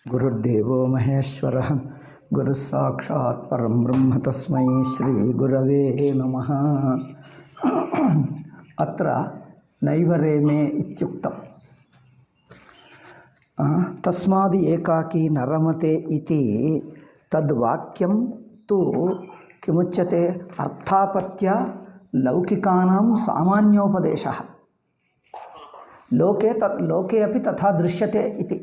गुरुर्देवो महेश्वरः गुरुस्साक्षात् परं ब्रह्म तस्मै श्रीगुरवे नमः। अत्र नैवरेमे इत्युक्तम्। तस्माद् एकाकी न रमते इति तद्वाक्यं तु किमुच्यते? अर्थापत्य लौकिकानां सामान्योपदेशः। लोके अपि तथा दृश्यते इति।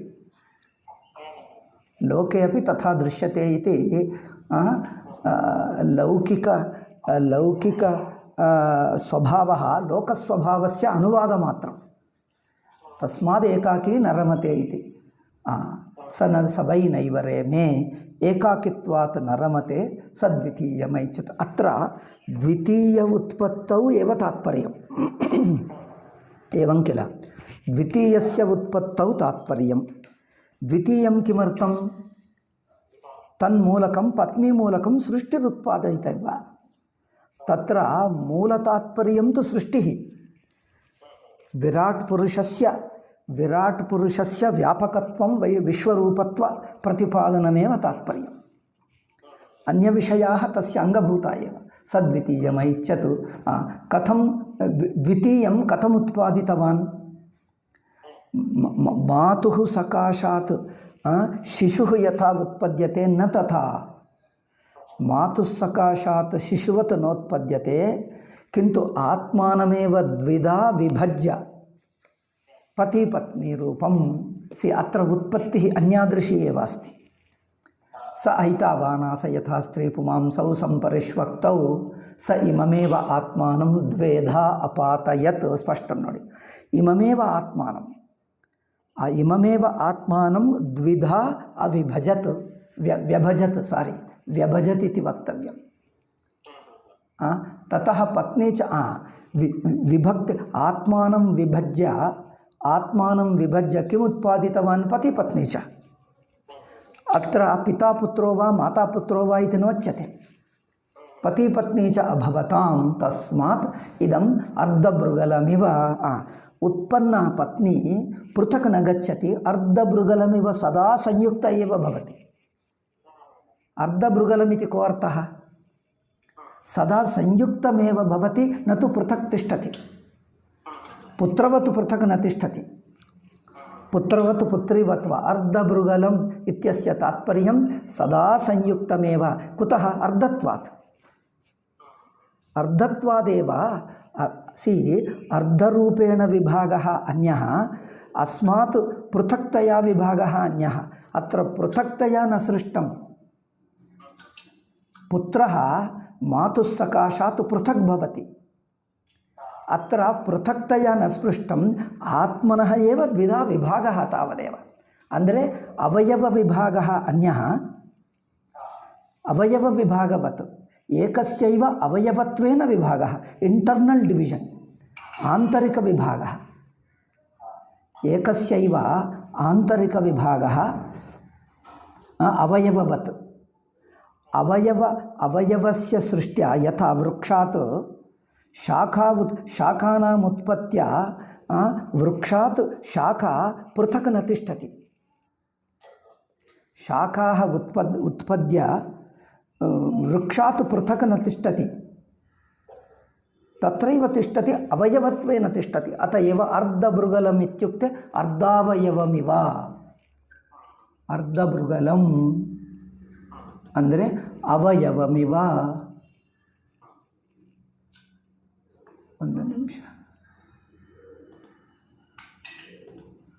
लोके अपि तथा दृश्यते इति लौकिक स्वभावः लोकस्वभावस्य अनुवादमात्रं। तस्माद् एकाकी न रमते इति। स वै नैवरेमे एकाकित्वात् न रमते सद्वितीयमैच्छत्। अत्र द्वितीय उत्पत्तौ एव तात्पर्यम्। एवं किल? द्वितीयस्य उत्पत्तौ तात्पर्यं। द्वितीयं किमर्थं? तन्मूलकं पत्नीमूलकं सृष्टिरुत्पादयितव्या। तत्र मूलतात्पर्यं तु सृष्टिः। विराट् पुरुषस्य व्यापकत्वं वै विश्वरूपत्व प्रतिपादनमेव तात्पर्यम्। अन्यविषयाः तस्य अङ्गभूता एव। सद्वितीयमैच्छत्। कथं द्वितीयं कथम् उत्पादितवान्? मातुः सकाशात् शिशुः यथा उत्पद्यते न तथा। मातुः सकाशात् शिशुवत् नोत्पद्यते, किन्तु आत्मानमेव द्विधा विभज्य पति पत्नी रूपं अत्र उत्पत्तिः अन्यादृशी एव अस्ति। स ऐतावानास यथा स्त्री पुमांसौ संपरिष्वक्तौ स इममेव आत्मानं द्वेधा अपातयत्। स्पष्टं नोडि। इममेव आत्मानं द्विधा अविभजत् व्यभजत् इति वक्तव्यं। ततः पत्नी च विभक्ति आत्मानं विभज्य किम् उत्पादितवान्? पति पत्नी च। अत्र पिता पुत्रो वा माता पुत्रो वा इति नोच्यते। पति पत्नी च अभवतां। तस्मात् इदम् अर्धभृगलमिव। उत्पन्ना पत्नी पृथक् न गच्छति, अर्धभृगलमिव सदा संयुक्ता एव भवति। अर्धभृगलमिति को अर्थः? सदा संयुक्तमेव भवति, न तु पृथक् तिष्ठति। पुत्रवत् पृथक् न तिष्ठति। पुत्रवत् पुत्रीवत् वा। अर्धभृगलम् इत्यस्य तात्पर्यं सदा संयुक्तमेव। कुतः? अर्धत्वादेव। अर्धरूपेण विभागः अन्यः, अस्मात् पृथक्तया विभागः अन्यः। अत्र पृथक्तया न सृष्टं। पुत्रः मातुः सकाशात् पृथक् भवति। अत्र पृथक्तया न स्पृष्टम्। आत्मनः एव द्विधा विभागः तावदेव। ಅಂದರೆ अवयवविभागः अन्यः, अवयवविभागवत् एकस्यैव अवयवत्वेन विभागः। Internal division, आंतरिकविभागः। एकस्यैव आंतरिकविभागः अवयववत्। अवयवस्य सृष्ट्या यथा वृक्षात् शाखानाम् उत्पत्त्या वृक्षात् शाखा पृथक् न तिष्ठति। शाखाः उत्पद्य वृक्षात् पृथक् न तिष्ठति, तत्रैव तिष्ठति, अवयवत्वेन तिष्ठति। अत एव अर्धभृगलम् इत्युक्ते अर्धावयवमिव। अर्धभृगलम् ಅಂದರೆ ಅವಯವಮಿವ. ಒಂದು ನಿಮಿಷ,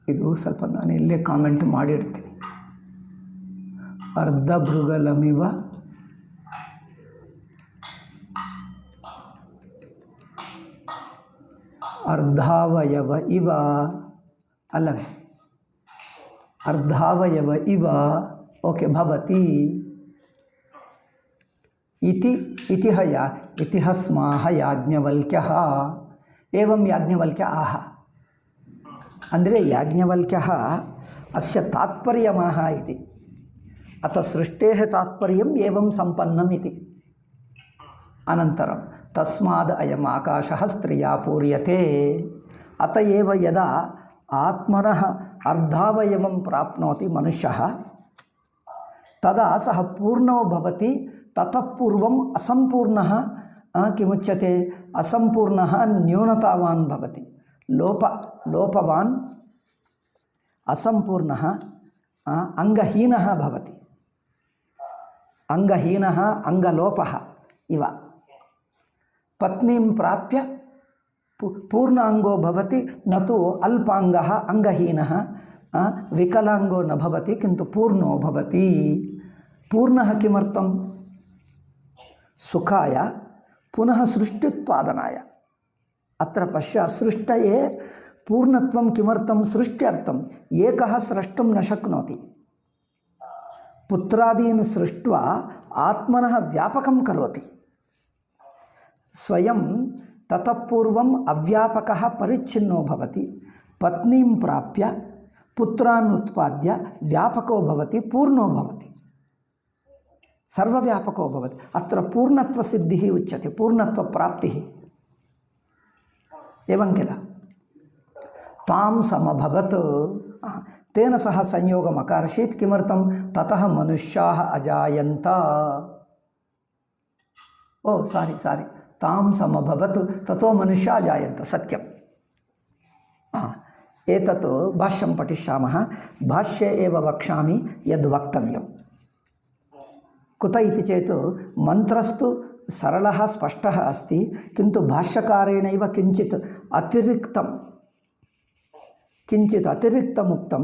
ಇದು ಸ್ವಲ್ಪ ನಾನು ಇಲ್ಲೇ ಕಾಮೆಂಟ್ ಮಾಡಿರ್ತೀನಿ. ಅರ್ಧಭೃಗಲಮಿವ अर्धावयव इव अल्लवे? अर्धावयव इव ओके भवति इति स्माह याज्ञवल्क्यः। एवं याज्ञवल्क्य आह। ಅಂದರೆ याज्ञवल्क्यः अस्य तात्पर्यमाह इति। अतः सृष्टेः तात्पर्यम् एवं सम्पन्नम् इति। अनन्तरं तस्माद् अयम् आकाशः स्त्रिया पूर्यते। अत एव यदा अर्धावयवं प्राप्नोति मनुष्यः तदा सः पूर्णो भवति। ततः पूर्वम् असम्पूर्णः किमुच्यते? असम्पूर्णः न्यूनतावान् भवति, लोपवान् असम्पूर्णः अङ्गहीनः भवति। अंगहीनः अंगलोपः इव। पत्नीं प्राप्य पूर्णांगो भवति, न तु अल्पांगः अंगहीनः विकलांगो न भवति, किन्तु पूर्णो भवति। पूर्णः किमर्थं? सुखाय पुनः सृष्टित्पादनाय। अत्र पश्य, सृष्टये पूर्णत्वं किमर्थं? सृष्ट्यर्थम्। एकः स्रष्टुं न शक्नोति। पुत्रादीन् सृष्ट्वा आत्मनः व्यापकं करोति स्वयं। ततः पूर्वम् अव्यापकः परिच्छिन्नो भवति। पत्नीं प्राप्य पुत्रान् उत्पाद्य व्यापको भवति, पूर्णो भवति, सर्वव्यापको भवति। अत्र पूर्णत्वसिद्धिः उच्यते, पूर्णत्वप्राप्तिः। एवं किल? तां समभवत्, तेन सह संयोगम् अकार्षीत्। किमर्थं? ततः मनुष्याः अजायन्त। ओ सारी तां समभवत्, ततो मनुष्याः अजायन्त। सत्यम्। एतत् भाष्यं पठिष्यामः। भाष्ये एव वक्ष्यामि यद् वक्तव्यं। कुत इति चेत् मन्त्रस्तु सरलः स्पष्टः अस्ति, किन्तु भाष्यकारेणैव किञ्चित् अतिरिक्तमुक्तं।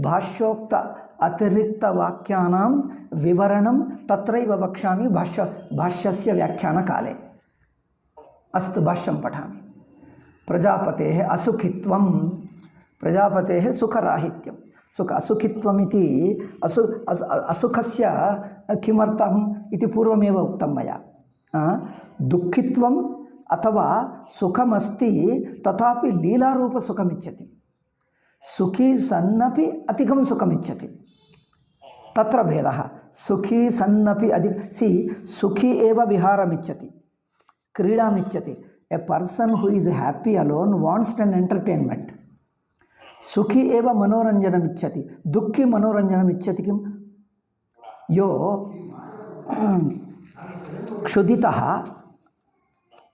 भाष्योक्त अतिरिक्तवाक्यानां विवरणं तत्रैव वक्ष्यामि भाष्यस्य व्याख्यानकाले। अस्तु, भाष्यं पठामि। प्रजापतेः असुखित्वं, प्रजापतेः सुखराहित्यं। असुखित्वमिति असुखस्य किमर्थम् इति पूर्वमेव उक्तं मया। दुःखित्वम् अथवा सुखमस्ति, तथापि लीलारूपसुखमिच्छति। सुखी सन्नपि अधिकं सुखमिच्छति, तत्र भेदः। सुखी सन्नपि सुखी एव विहारमिच्छति, क्रीडामिच्छति। A person who is happy alone wants an entertainment. सुखी एव मनोरंजनमिच्छति, दुःखी मनोरंजनमिच्छति किम? यो क्षुधितः,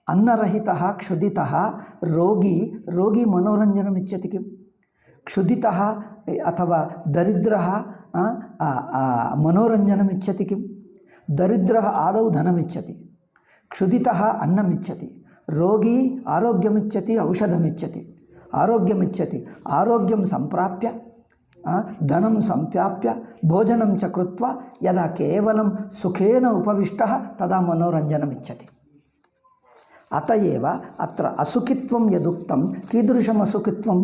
अन्नरहितः क्षुधितः रोगी मनोरंजनमिच्छति किम? क्षुधितः अथवा दरिद्रः मनोरंजनमिच्छति किम? दरिद्रः आदौ धनमिच्छति, क्षुधितः अन्नमिच्छति, रोगी आरोग्यमिच्छति, औषधमिच्छति, आरोग्यमिच्छति। आरोग्यं सम्प्राप्य धनं सम्प्राप्य भोजनं च कृत्वा यदा केवलं सुखेन उपविष्टः तदा मनोरञ्जनमिच्छति। अतएव अत्र असुखित्वं यदुक्तं, कीदृशम् असुखित्वं?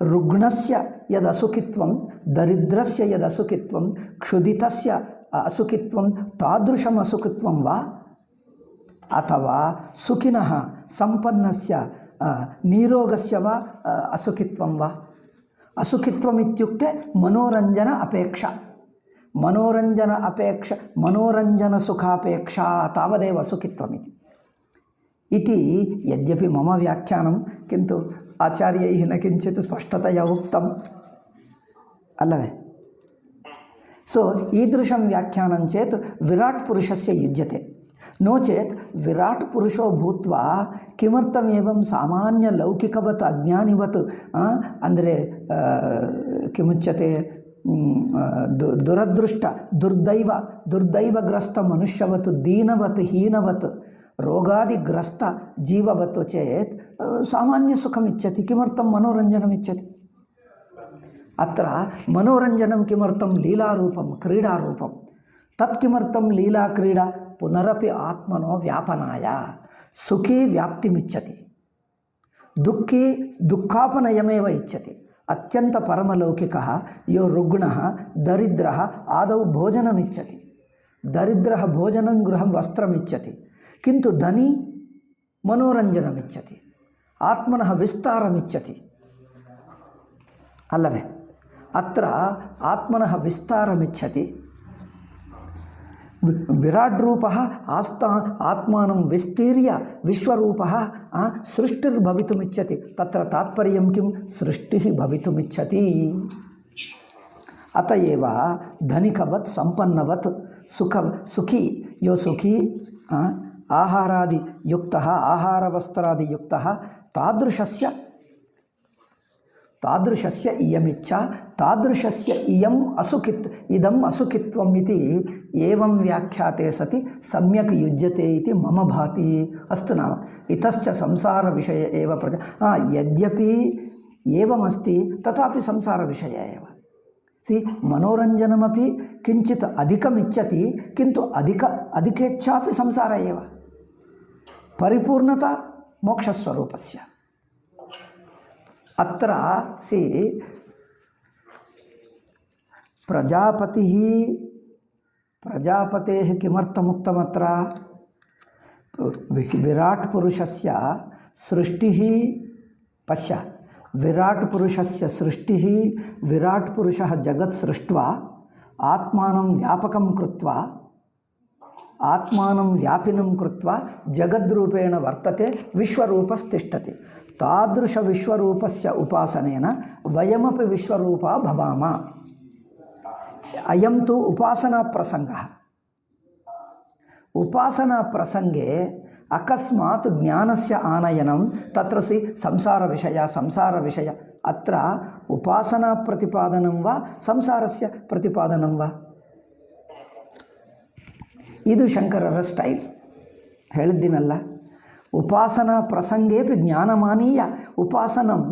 रुग्णस्य यदसुखित्वं, दरिद्रस्य यदसुखित्वं, क्षुधितस्य असुखित्वं, तादृशम् असुखित्वं वा? अथवा सुखिनः सम्पन्नस्य निरोगस्य वा असुखित्वं वा? असुखित्वम् इत्युक्ते मनोरञ्जन अपेक्षा, मनोरञ्जनसुखापेक्षा, तावदेव असुखित्वमिति। इति यद्यपि मम व्याख्यानं, किन्तु आचार्यैः न किञ्चित् स्पष्टतया उक्तम् अल्लवे। सो ईदृशं व्याख्यानं चेत् विराट् पुरुषस्य युज्यते। नो चेत् विराट् पुरुषो भूत्वा किमर्थम् एवं सामान्य लौकिकवत् अज्ञानिवत् अंद्रे किमुच्यते दुरदृष्ट दुर्दैवग्रस्त मनुष्यवत्, दीनवत्, हीनवत्, रोगादिग्रस्त जीववत् चेत् सामान्य सुखमिच्छति। किमर्थं? मनोरञ्जनमिच्छति। अत्र मनोरञ्जनं किमर्थं? लीलारूपं, क्रीडारूपं। तत् किमर्थं लीला क्रीडा? पुनरपि आत्मनो व्यापनाय। सुखी व्याप्तिमिच्छति, दुःखी दुःखापनयमेव इच्छति। अत्यंत परमलौकिकः यो रुग्णः दरिद्रः आदौ भोजनमिच्छति, दरिद्रः भोजनं गृहं वस्त्रमिच्छति, किन्तु धनी मनोरञ्जनमिच्छति, आत्मनः विस्तारमिच्छति अल्लवे। अत्र आत्मनः विस्तारमिच्छति, विराट रूपः आत्मानं विस्तीर्य विश्वरूपः सृष्टिर्भवितुमिच्छति। तत्र तात्पर्यं किं? सृष्टिः भवितुमिच्छति। अतएव धनिकवत् संपन्नवत् सुखी यो सुखी आहारादि युक्तः आहारवस्त्रादि युक्तः तादृशस्य इयमिच्छा तादृशस्य इदम् असुखित्वम् इति एवं व्याख्याते सति सम्यक् युज्यते इति मम भाति। अस्तु नाम इतश्च संसारविषय एव यद्यपि एवमस्ति तथापि संसारविषय एव। मनोरञ्जनमपि किञ्चित् अधिकमिच्छति, किन्तु अधिकेच्छापि संसार एव। परिपूर्णता मोक्षस्वरूपस्य। अत्र प्रजापतेः किमर्थमुक्तमत्र? विराट् पुरुषस्य सृष्टिः पश्य, विराट् पुरुषस्य सृष्टिः, विराट् पुरुषः जगत् सृष्ट्वा आत्मानं व्यापकं कृत्वा आत्मानं व्यापिनं कृत्वा जगद्रूपेण वर्तते, विश्वरूपस्तिष्ठति। तादृशविश्वरूपस्य उपासनेन वयमपि विश्वरूपा भवाम। अयं तु उपासनाप्रसङ्गः। उपासनाप्रसङ्गे अकस्मात् ज्ञानस्य आनयनं तत्र संसारविषय अत्र उपासनाप्रतिपादनं वा संसारस्य प्रतिपादनं वा? ಇದು ಶಂಕರರ ಸ್ಟೈಲ್. ಹೇಳಿದ್ದೀನಲ್ಲ, ಉಪಾಸನಾ ಪ್ರಸಂಗೇಪಿ ಜ್ಞಾನಮಾನೀಯ ಉಪಾಸನಂ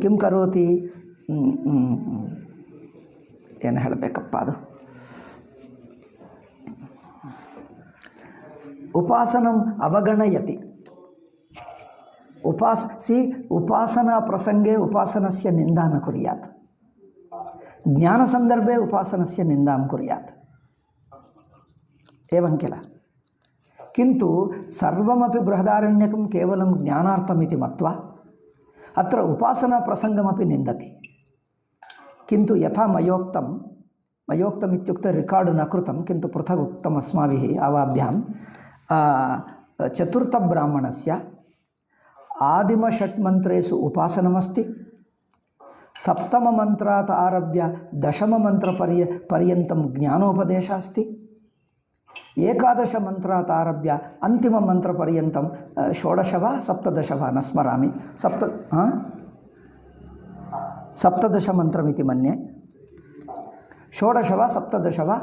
ಕಿಂ ಕರೋತಿ? ಏನು ಹೇಳಬೇಕಪ್ಪ ಅದು? ಉಪಾಸನಂ ಅವಗಣಯತಿ. ಉಪಾಸನಾ ಪ್ರಸಂगे ಉಪಾಸನस्य ನಿಂದಾ ನ ಕುರ್ಯಾತ್, ಜ್ಞಾನ ಸಂದರ್ಭे ಉಪಾಸನस्य ನಿಂದಾಂ ಕುರ್ಯಾತ್। एवं किल? किन्तु सर्वमपि बृहदारण्यकं केवलं ज्ञानार्थमिति मत्वा अत्र उपासनाप्रसङ्गमपि निन्दति। किन्तु यथा मयोक्तम् इत्युक्ते रिकार्ड् न कृतं, किन्तु पृथक् उक्तम् अस्माभिः आवाभ्यां। चतुर्थब्राह्मणस्य आदिमषट्मन्त्रेषु उपासनमस्ति। सप्तममन्त्रात् आरभ्य दशममन्त्रपर्यन्तं ज्ञानोपदेशः अस्ति। एकादश मन्त्रात् आरभ्य अन्तिममन्त्रपर्यन्तं षोडश वा सप्तदश वा न स्मरामि, सप्तदशमन्त्रमिति मन्ये। षोडश वा सप्तदश वा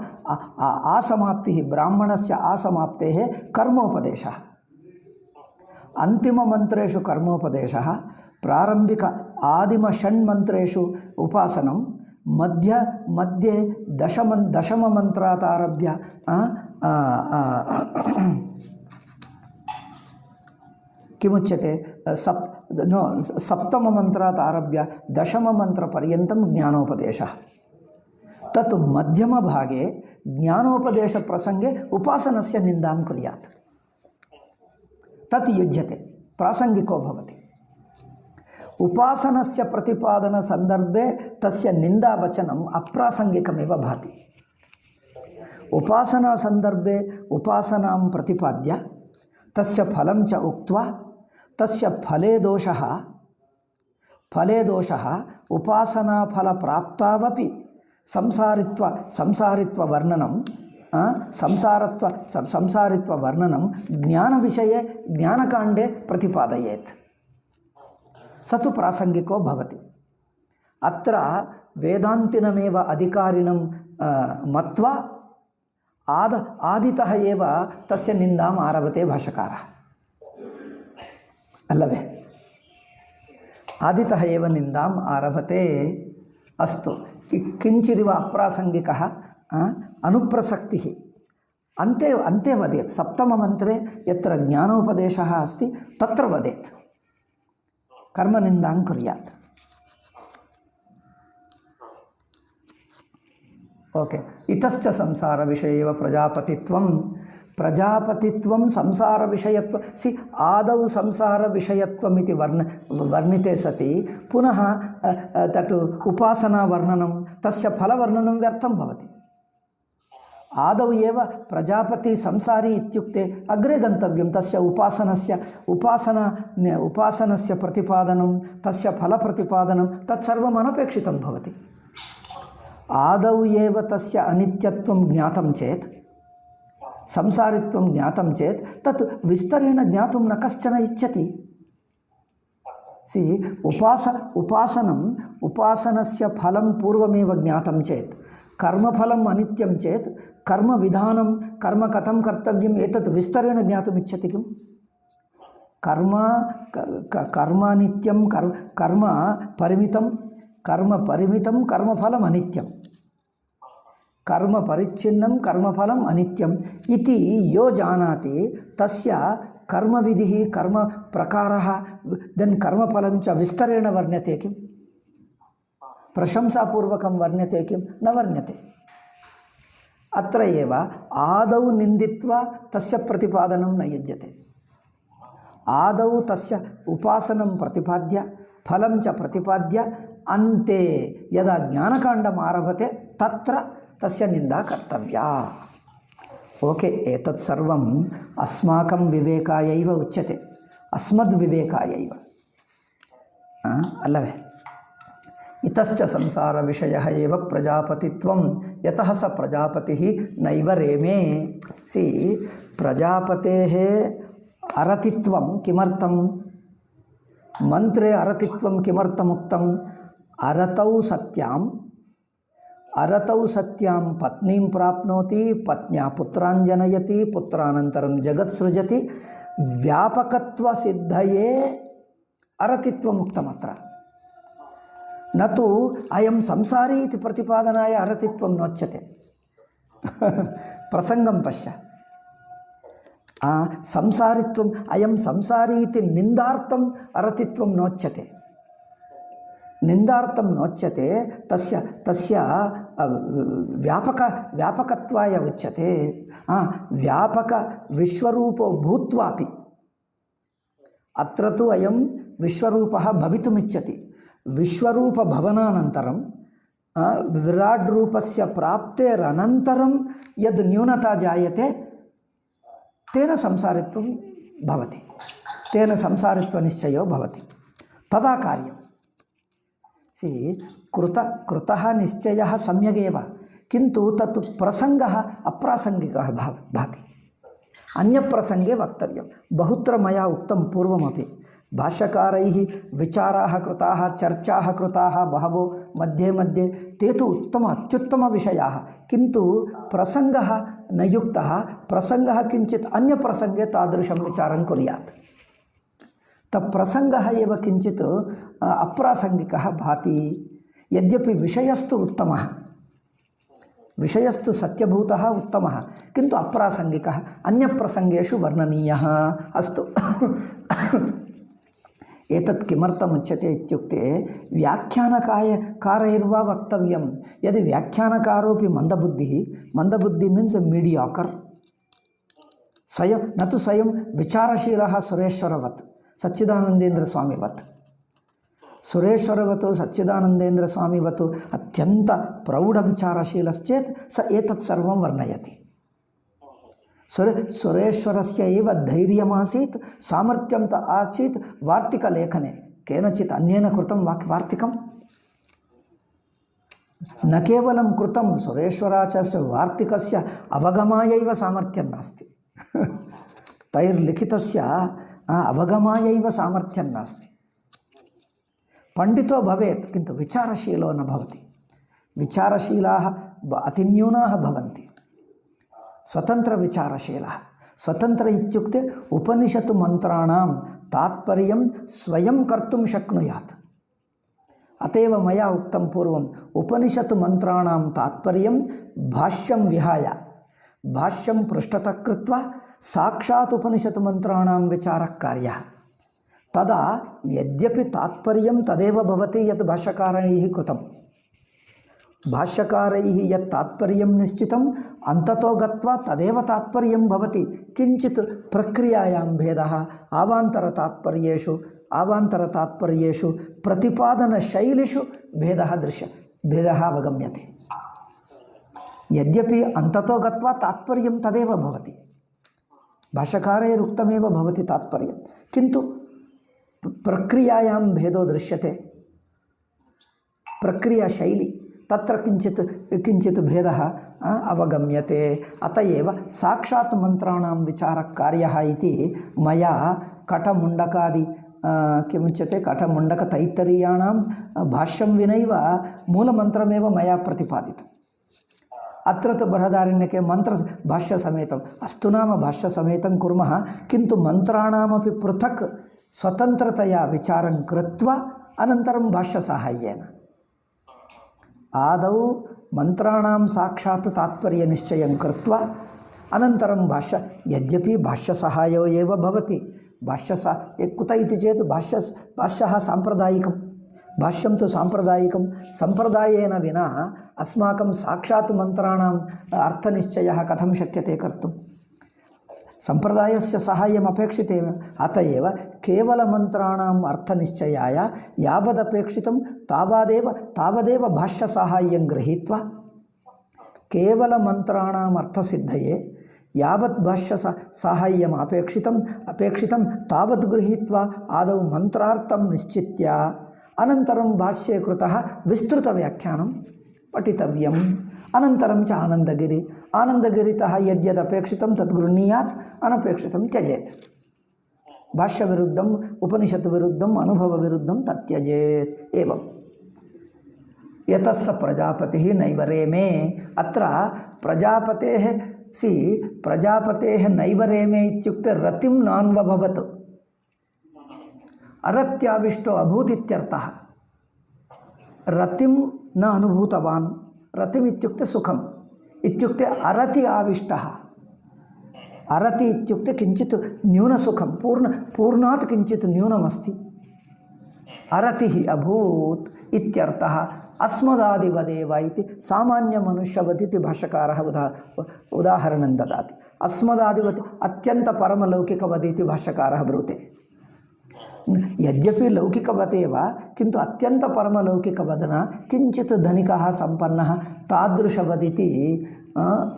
आसमाप्तिः, ब्राह्मणस्य आसमाप्तेः कर्मोपदेशः। अन्तिममन्त्रेषु कर्मोपदेशः, प्रारम्भिक आदिमषण्मन्त्रेषु उपासनं, मध्ये दशममन्त्रात् आरभ्य किमुच्यते सप्तममन्त्रात् आरभ्य दशममन्त्रपर्यन्तं ज्ञानोपदेशः। तत् मध्यमभागे ज्ञानोपदेशप्रसङ्गे उपासनस्य निन्दां कुर्यात्, तत् युज्यते, प्रासङ्गिको भवति। उपासनस्य प्रतिपादनसन्दर्भे तस्य निन्दावचनम् अप्रासङ्गिकमेव भाति। उपासनासन्दर्भे उपासनां प्रतिपाद्य तस्य फलं च उक्त्वा तस्य फले दोषः उपासनाफलप्राप्तावपि संसारित्ववर्णनं ज्ञानविषये ज्ञानकाण्डे प्रतिपादयेत्, स तु प्रासङ्गिको भवति। अत्र वेदान्तिनमेव अधिकारिणं मत्वा आदितः एव तस्य निन्दाम् आरभते भाष्यकारः, अल्लवे? आदितः एव निन्दाम् आरभते। अस्तु, किञ्चिदिव अप्रासङ्गिकः अनुप्रसक्तिः अन्ते वदेत्। सप्तममन्त्रे यत्र ज्ञानोपदेशः अस्ति तत्र वदेत्, कर्मनिन्दां कुर्यात्। ओके, इतश्च संसारविषये एव प्रजापतित्वं संसारविषयत्व। आदौ संसारविषयत्वमिति वर्णिते सति पुनः तत् उपासनावर्णनं, तस्य फलवर्णनं व्यर्थं भवति। आदौ एव प्रजापति संसारी इत्युक्ते अग्रे गन्तव्यं तस्य उपासनस्य प्रतिपादनं तस्य फलप्रतिपादनं तत्सर्वम् अनपेक्षितं भवति। आदौ एव तस्य अनित्यत्वं ज्ञातं चेत् संसारित्वं ज्ञातं चेत् तत् विस्तरेण ज्ञातुं न कश्चन इच्छति। उपासनस्य फलं पूर्वमेव ज्ञातं चेत् कर्मफलम् अनित्यं चेत् कर्मविधानं कर्म कथं कर्तव्यम् एतत् विस्तरेण ज्ञातुम् इच्छति किम्? कर्मानित्यं कर्म परिमितं कर्मफलम् अनित्यं कर्म परिच्छिन्नं कर्मफलम् अनित्यम् इति यो जानाति तस्य कर्मविधिः कर्मप्रकारः देन् कर्मफलं च विस्तरेण वर्ण्यते किम्? प्रशंसापूर्वकं वर्ण्यते किं? न वर्ण्यते। अत्र एव आदौ निन्दित्वा तस्य प्रतिपादनं न युज्यते। आदौ तस्य उपासनं प्रतिपाद्य फलं च प्रतिपाद्य अन्ते यदा ज्ञानकाण्डम् आरभते तत्र तस्य निन्दा कर्तव्या। ओके, एतत् सर्वम् अस्माकं विवेकायैव उच्यते, अस्मद्विवेकायैव, अल्लवे? इतश्च संसारविषयः एव प्रजापतित्वं यतः स प्रजापतिः नैव रेमे। सी प्रजापतेः अरतित्वं किमर्थं? मंत्रे अरतित्वं किमर्थमुक्तम्? अरतौ सत्यां पत्नीं प्राप्नोति, पत्न्या पुत्रान् जनयति, पुत्रानन्तरं जगत् सृजति। व्यापकत्वसिद्धये अरतित्वमुक्तमत्र, न तु अयं संसारी इति प्रतिपादनाय अरतित्वं नोच्यते। प्रसंगं पश्य, संसारित्वम् अयं संसारी इति निन्दार्थम् अरतित्वं नोच्यते। निन्दार्थं नोच्यते, तस्य व्यापकत्वाय उच्यते। व्यापक विश्वरूपो भूत्वापि अत्र तु अयं विश्वरूपः भवितुमिच्छति। विश्वरूपभवनानन्तरं विराट् रूपस्य प्राप्तेरनन्तरं यद् न्यूनता जायते तेन संसारित्वं भवति, तेन संसारित्वनिश्चयो भवति। तदा कार्यं कृतः निश्चयः सम्यगेव, किन्तु तत् प्रसङ्गः अप्रासङ्गिकः भाति। अन्यप्रसङ्गे वक्तव्यं। बहुत्र मया उक्तं पूर्वमपि, भाष्यकारैः विचाराः कृताः, चर्चाः कृताः बहवो मध्ये मध्ये, ते तु अत्युत्तमविषयाः, किन्तु प्रसङ्गः न युक्तः। प्रसङ्गः किञ्चित् अन्यप्रसङ्गे तादृशं विचारं कुर्यात्। तत्प्रसङ्गः एव किञ्चित् अप्रासङ्गिकः भाति। यद्यपि विषयस्तु उत्तमः, विषयस्तु सत्यभूतः उत्तमः, किन्तु अप्रासङ्गिकः, अन्यप्रसङ्गेषु वर्णनीयः। अस्तु, एतत् किमर्थमुच्यते इत्युक्ते व्याख्यानकारैर्वा वक्तव्यं। यदि व्याख्यानकारोपि मन्दबुद्धिः मीन्स् मीडियाकर्, स्वयं न तु स्वयं विचारशीलः सुरेश्वरवत् सच्चिदानन्देन्द्रस्वामिवत्, सुरेश्वरवत् सच्चिदानन्देन्द्रस्वामिवत् अत्यन्त प्रौढविचारशीलश्चेत् स एतत् सर्वं वर्णयति। सुरेश्वरस्य एव धैर्यमासीत्, सामर्थ्यं आसीत् वार्तिकलेखने। केनचित् अन्येन कृतं वार्तिकं न केवलं कृतं, सुरेश्वराचार्यस्य वार्तिकस्य अवगमायैव सामर्थ्यं नास्ति। तैर्लिखितस्य अवगमायैव सामर्थ्यं नास्ति। पंडितो भवेत्, किन्तु विचारशीलो न भवति। विचारशीलाः अतिन्यूनाः भवन्ति। स्वतन्त्रविचारशीलः, स्वतन्त्र इत्युक्ते उपनिषत् मन्त्राणां तात्पर्यं स्वयं कर्तुं शक्नुयात्। अतएव मया उक्तं पूर्वम्, उपनिषत् मन्त्राणां तात्पर्यं भाष्यं विहाय, भाष्यं पृष्ठतः कृत्वा साक्षात् उपनिषत् मन्त्राणां विचारः कार्यः। तदा यद्यपि तात्पर्यं तदेव भवति यत् भाष्यकारैः कृतं। भाष्यकारैः यत् तात्पर्यं निश्चितम्, अन्ततो गत्वा तदेव तात्पर्यं भवति। किञ्चित् प्रक्रियायां भेदः, आवान्तरतात्पर्येषु प्रतिपादनशैलिषु भेदः अवगम्यते। यद्यपि अन्ततो गत्वा तात्पर्यं तदेव भवति, भाष्यकारैरुक्तमेव भवति तात्पर्यं, किन्तु प्रक्रियायां भेदो दृश्यते, प्रक्रियाशैली तत्र किञ्चित् भेदः अवगम्यते। अत एव साक्षात् मन्त्राणां विचारकार्यः इति मया कठमुण्डकादि किमुच्यते कठमुण्डकतैत्तरीयाणां भाष्यं विनैव मूलमन्त्रमेव मया प्रतिपादितम्। अत्र तु बृहदारण्यके मन्त्रभाष्यसमेतम् अस्तु नाम भाष्यसमेतं कुर्मः, किन्तु मन्त्राणामपि पृथक् स्वतन्त्रतया विचारं कृत्वा अनन्तरं भाष्यसाहाय्येन। आदौ मन्त्राणां साक्षात् तात्पर्यनिश्चयं कृत्वा अनन्तरं यद्यपि भाष्यसहायो एव भवति, कुत इति चेत् भाष्यः साम्प्रदायिकं, भाष्यं तु साम्प्रदायिकं, सम्प्रदायेन विना अस्माकं साक्षात् मन्त्राणाम् अर्थनिश्चयः कथं शक्यते कर्तुं, सम्प्रदायस्य साहाय्यम् अपेक्षितेव। अत एव केवलमन्त्राणाम् अर्थनिश्चयाय यावदपेक्षितं तावदेव भाष्यसाहाय्यं गृहीत्वा केवलमन्त्राणाम् अर्थसिद्धये यावत् भाष्यसाहाय्यम् अपेक्षितं तावत् गृहीत्वा आदौ मन्त्रार्थं निश्चित्य अनन्तरं भाष्ये कृतः विस्तृतव्याख्यानं पठितव्यम्। अनन्तरं च आनन्दगिरितः यद्यदपेक्षितं तद् गृह्णीयात्, अनपेक्षितं त्यजेत्। भाष्यविरुद्धम् उपनिषत् विरुद्धम् अनुभवविरुद्धं तत्यजेत्। एवं यतः प्रजापतिः नैव रेमे, अत्र प्रजापतेः नैव रेमे इत्युक्ते रतिं नान्वभवत्, अरत्याविष्टो अभूत् इत्यर्थः। रतिं न अनुभूतवान्, रतिम् इत्युक्ते सुखम् इत्युक्ते अरति आविष्टः। अरति इत्युक्ते किञ्चित् न्यूनसुखं, पूर्णात् किञ्चित् न्यूनमस्ति, अरतिः अभूत् इत्यर्थः। अस्मदादिवदेव इति सामान्यमनुष्यवत् इति भाष्यकारः उदाहरणं ददाति। अस्मदादिवत् अत्यन्तपरमलौकिकवत् इति भाष्यकारः ब्रूते। यद्यपि लौकिकवतेव किन्तु अत्यन्तपरमलौकिकवदन किञ्चित् धनिकः सम्पन्नः तादृशवदिति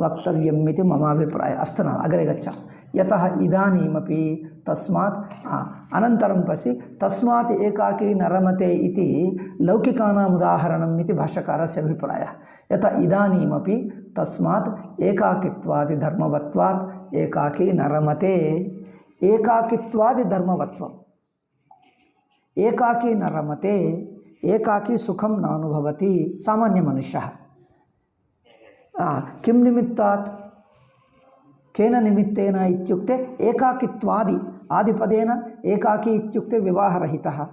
वक्तव्यम् इति मम अभिप्रायः। अस्तु न अग्रे गच्छामः। यतः इदानीमपि तस्मात् अनन्तरं पश्य तस्मात् एकाकी न रमते इति लौकिकानाम् उदाहरणम् इति भाष्यकारस्य अभिप्रायः। यतः इदानीमपि तस्मात् एकाकित्वादिधर्मवत्वात् एकाकी न रमते। एकाकित्वादिधर्मवत्वम्, एकाकी न रमते, एकाकी सुखं नानुभवति सामान्यमनुष्यः। किं निमित्तात्, केन निमित्तेन इत्युक्ते एकाकित्वादि, आदिपदेन एकाकी इत्युक्ते विवाहरहितः,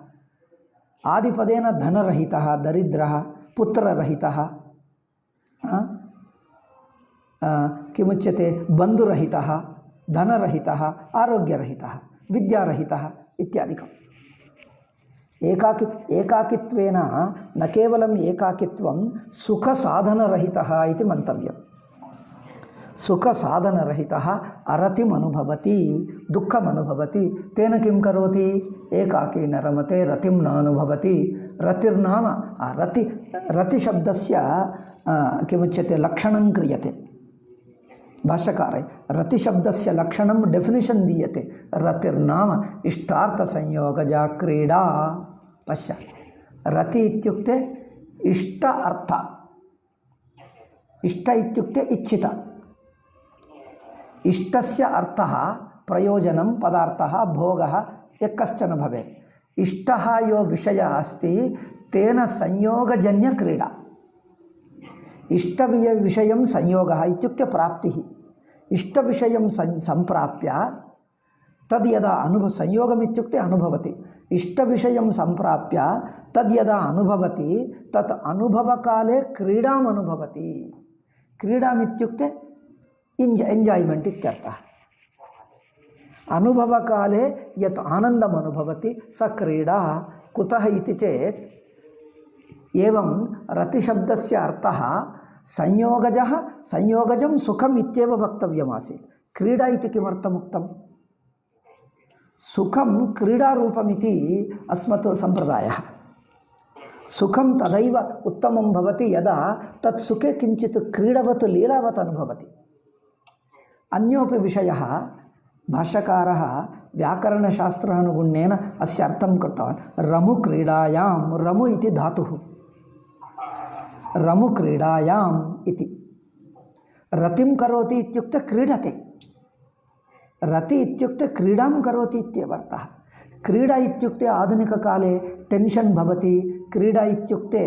आदिपदेन धनरहितः, दरिद्रः, पुत्ररहितः, किमुच्यते बन्धुरहितः, धनरहितः, आरोग्यरहितः, विद्यारहितः इत्यादिकम्। एकाकित्वेन न केवलम् एकाकित्वं सुखसाधनरहितः इति मन्तव्यम्। सुखसाधनरहितः अरतिम् अनुभवति, दुःखम् अनुभवति, तेन किं करोति? एकाकी न रमते, रतिं नानुभवति। रतिर्नाम रतिशब्दस्य किमुच्यते लक्षणं क्रियते भाष्यकारे। रतिशब्दस्य लक्षणं डेफिनिशन् दीयते। रतिर्नाम इष्टार्थसंयोगजा क्रीडा। पश्य, रति इत्युक्ते इष्ट अर्थ, इष्ट इत्युक्ते इच्छित, इष्टस्य अर्थः प्रयोजनं पदार्थः भोगः यः कश्चन भवेत्। इष्टः यो विषयः अस्ति तेन संयोगजन्यक्रीडा। इष्टविषयं संयोगः इत्युक्ते प्राप्तिः। इष्टविषयं सम्प्राप्य तद् यदा संयोगम् इत्युक्ते अनुभवति। इष्टविषयं सम्प्राप्य तद् यदा अनुभवति तत् अनुभवकाले क्रीडाम् अनुभवति। क्रीडाम् इत्युक्ते एन्जाय्मेण्ट् इत्यर्थः। अनुभवकाले यत् आनन्दम् अनुभवति स क्रीडा। कुतः इति चेत् एवं रतिशब्दस्य अर्थः संयोगजः, संयोगजं सुखम् इत्येव वक्तव्यमासीत्। क्रीडा इति किमर्थम् उक्तम्? सुखं क्रीडारूपमिति अस्मत् सम्प्रदायः। सुखं तदैव उत्तमं भवति यदा तत् सुखे किञ्चित् क्रीडवत् लीलावत् अनुभवति। अन्योपि विषयः भाष्यकारः व्याकरणशास्त्रानुगुण्येन अस्य अर्थं कृतवान्। रमुक्रीडायां, रमु इति धातुः, रमुक्रीडायाम् इति। रतिं करोति इत्युक्ते क्रीडते, रति इत्युक्ते क्रीडां करोति इत्येव अर्थः। क्रीडा इत्युक्ते आधुनिककाले टेन्शन् भवति, क्रीडा इत्युक्ते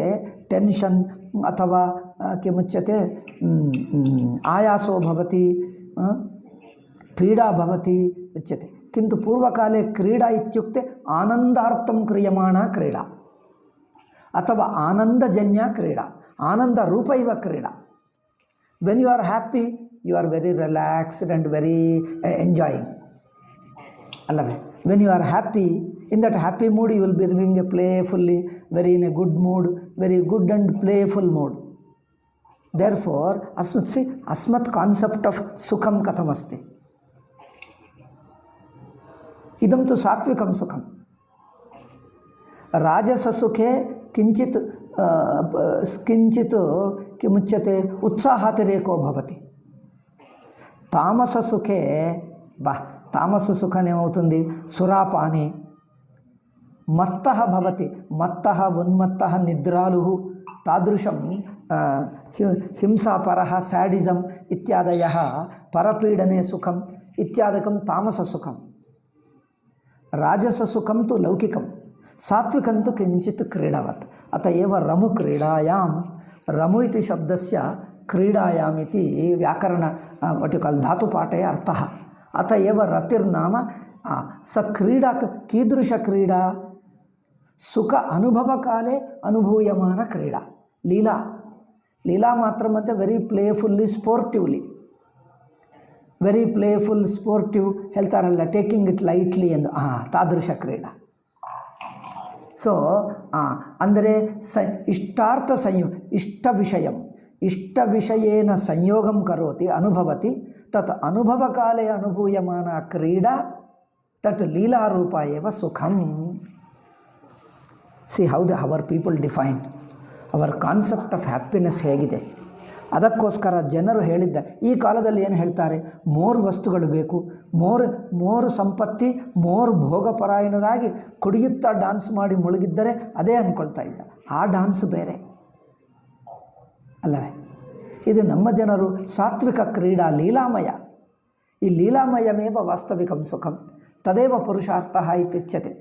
टेन्शन् अथवा किमुच्यते आयासो भवति, पीडा भवति उच्यते। किन्तु पूर्वकाले क्रीडा इत्युक्ते आनन्दार्थं क्रियमाणा क्रीडा अथवा आनन्दजन्या क्रीडा, आनन्दरूप इव क्रीडा। When you are happy, you are very relaxed and very enjoying. Allave. When you are happy, in that happy mood you will be living a playfully, very in a good mood, very good and playful mood. Therefore, asmat concept of sukham katham asti. Idam tu satvikam sukham. Rajasa sukhe किंचित किमुच्यते उत्साहातिरेको भवति। तामस सुखे तामस सुखनेमవుతుంది सुरापाने मत्तः भवति, मत्तः उन्मत्तः निद्रालुः तादृशं हिंसापरः सैडिजम् इत्यादयः परपीडने सुखम् इत्यादिकं तामस सुखं। राजस सुखं तु लौकिकं, सात्विकं तु किंचित् क्रीडावत्। अत एव रमु क्रीडायां, रमु इति शब्दस्य क्रीडायाम् इति व्याकरण वटिकल् धातुपाठे अर्थः। अत एव रतिर्नाम स क्रीडा, कीदृशक्रीडा? सुख अनुभवकाले अनुभूयमान क्रीडा, लीला, लीला मात्रमंते very playfully sportively, very playful sportive हेल्तारल्ल, टेकिंग इट लाइट्ली ಎಂದು ತಾದೃಶ ಕ್ರೀಡಾ। ಸೊ ಅಂದರೆ ಇಷ್ಟಾರ್ಥ ಸಂಯೋಗ, ಇಷ್ಟ ವಿಷಯಂ, ಇಷ್ಟ ವಿಷಯೇನ ಸಂಯೋಗಂ ಕರೋತಿ ಅನುಭವತಿ, ತತ್ ಅನುಭವಕಾಲೇ ಅನುಭೂಯಮಾನ ಕ್ರೀಡಾ ತತ್ ಲೀಲಾರೂಪ ಏವ ಸುಖಂ. See how the our people define our concept of happiness ಹೇಗಿದೆ. ಅದಕ್ಕೋಸ್ಕರ ಜನರು ಹೇಳಿದ್ದ, ಈ ಕಾಲದಲ್ಲಿ ಏನು ಹೇಳ್ತಾರೆ, ಮೋರ್ ವಸ್ತುಗಳು ಬೇಕು, ಮೋರ್ ಸಂಪತ್ತಿ, ಮೋರ್ ಭೋಗಪರಾಯಣರಾಗಿ ಕುಡಿಯುತ್ತಾ ಡ್ಯಾನ್ಸ್ ಮಾಡಿ ಮುಳುಗಿದ್ದರೆ ಅದೇ ಅಂದ್ಕೊಳ್ತಾ ಇದ್ದ. ಆ ಡ್ಯಾನ್ಸ್ ಬೇರೆ ಅಲ್ಲವೇ? ಇದು ನಮ್ಮ ಜನರು ಸಾತ್ವಿಕ ಕ್ರೀಡಾ, ಲೀಲಾಮಯ. ಈ ಲೀಲಾಮಯಮೇವ ವಾಸ್ತವಿಕಂ ಸುಖಂ, ತದೇವ ಪುರುಷಾರ್ಥಃ ಇತ್ಯುಚ್ಯತೆ